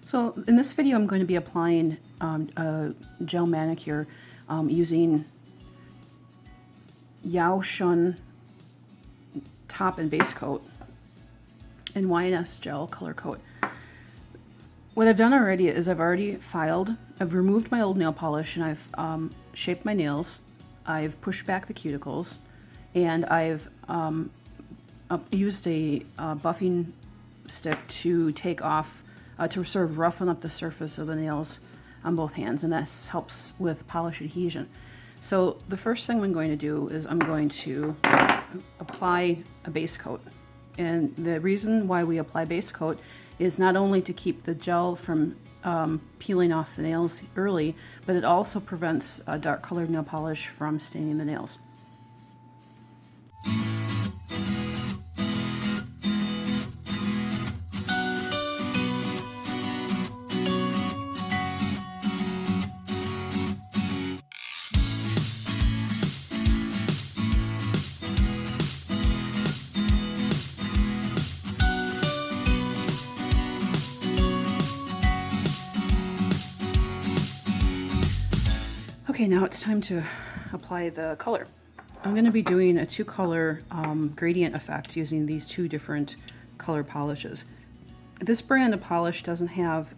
So in this video I'm going to be applying a gel manicure using YaoShun top and base coat and Y&S Gel color coat. What I've done already is I've removed my old nail polish, and I've shaped my nails, I've pushed back the cuticles, and I've used a buffing stick to take off, to sort of roughen up the surface of the nails on both hands, and this helps with polish adhesion. So the first thing I'm going to do is I'm going to apply a base coat. And the reason why we apply base coat is not only to keep the gel from peeling off the nails early, but it also prevents dark colored nail polish from staining the nails. Okay, now it's time to apply the color. I'm going to be doing a two-color gradient effect using these two different color polishes. This brand of polish doesn't have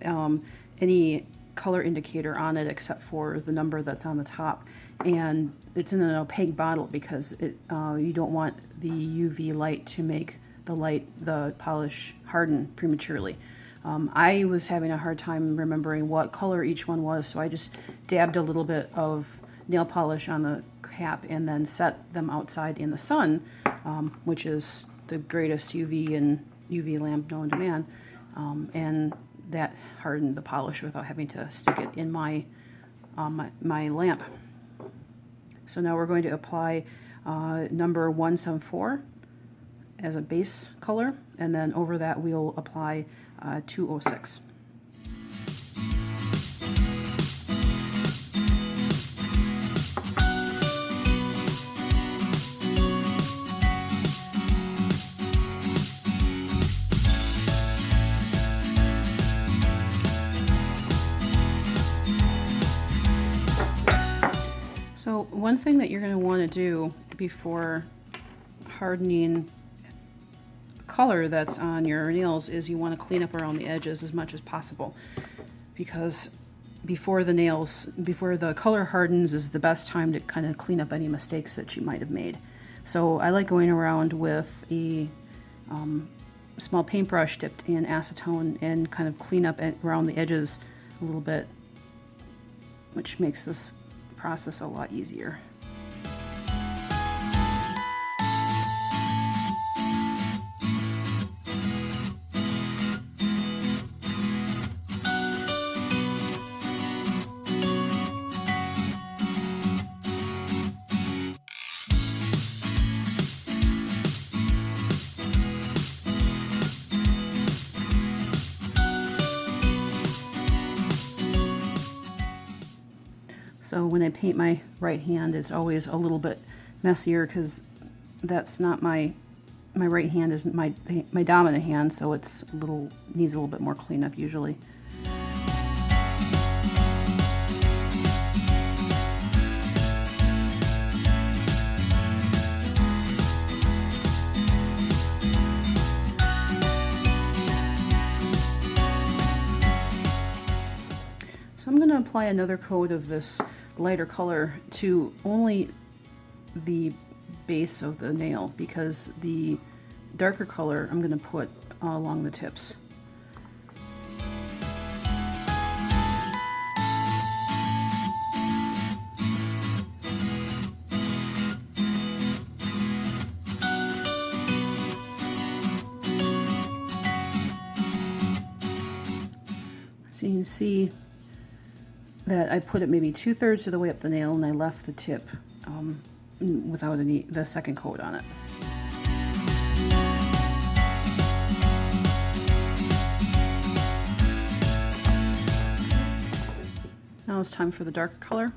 any color indicator on it except for the number that's on the top, and it's in an opaque bottle because you don't want the UV light to make the polish harden prematurely. I was having a hard time remembering what color each one was, so I just dabbed a little bit of nail polish on the cap and then set them outside in the sun, which is the greatest UV lamp known to man, and that hardened the polish without having to stick it in my lamp. So now we're going to apply number 174 as a base color, and then over that we'll apply 206. So one thing that you're going to want to do before hardening color that's on your nails is you want to clean up around the edges as much as possible, because before the color hardens is the best time to kind of clean up any mistakes that you might have made. So I like going around with a small paintbrush dipped in acetone and kind of clean up around the edges a little bit, which makes this process a lot easier. So when I paint my right hand, it's always a little bit messier because that's not my right hand isn't my dominant hand, so it's needs a little bit more cleanup usually. So I'm going to apply another coat of this lighter color to only the base of the nail, because the darker color I'm going to put along the tips. So you can see that I put it maybe 2/3 of the way up the nail, and I left the tip without the second coat on it. Now it's time for the darker color.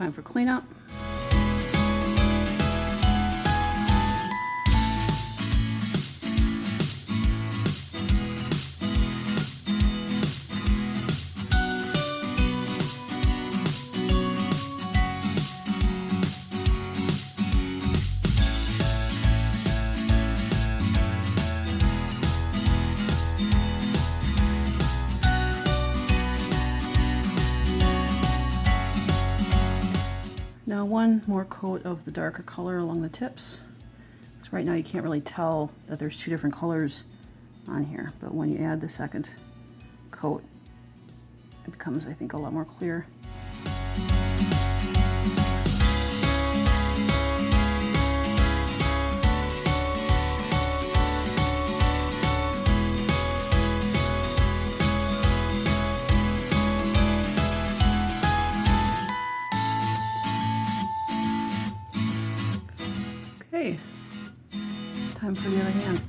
Time for cleanup. Now one more coat of the darker color along the tips. So right now you can't really tell that there's two different colors on here, but when you add the second coat, it becomes, I think, a lot more clear. Okay, time for the other hand.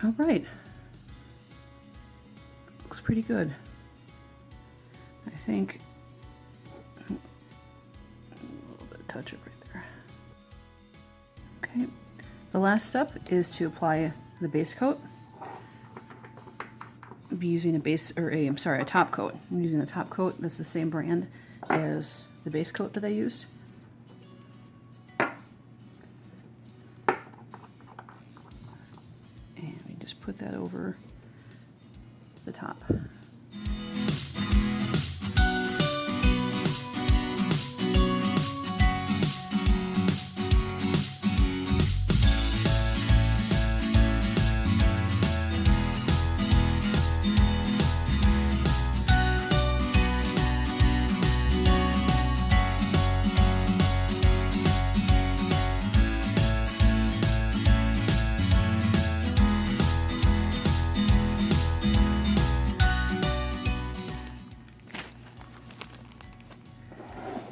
All right, looks pretty good. I think a little bit of touch-up right there. Okay, the last step is to apply the base coat. I'll be using a top coat. I'm using a top coat that's the same brand as the base coat that I used. Just put that over the top.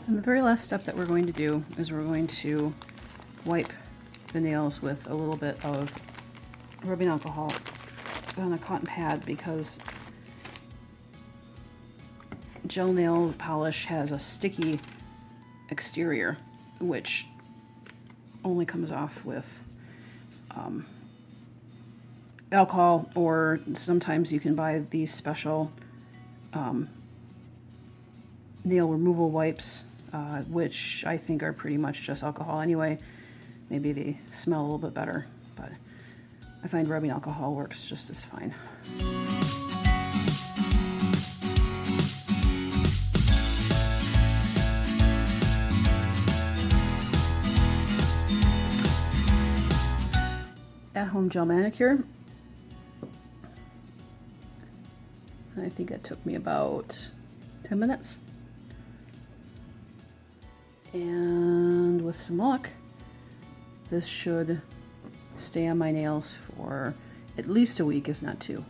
And the very last step that we're going to do is we're going to wipe the nails with a little bit of rubbing alcohol on a cotton pad, because gel nail polish has a sticky exterior, which only comes off with alcohol, or sometimes you can buy these special nail removal wipes, which I think are pretty much just alcohol anyway. Maybe they smell a little bit better, but I find rubbing alcohol works just as fine. At-home gel manicure. I think it took me about 10 minutes. And with some luck, this should stay on my nails for at least a week, if not 2.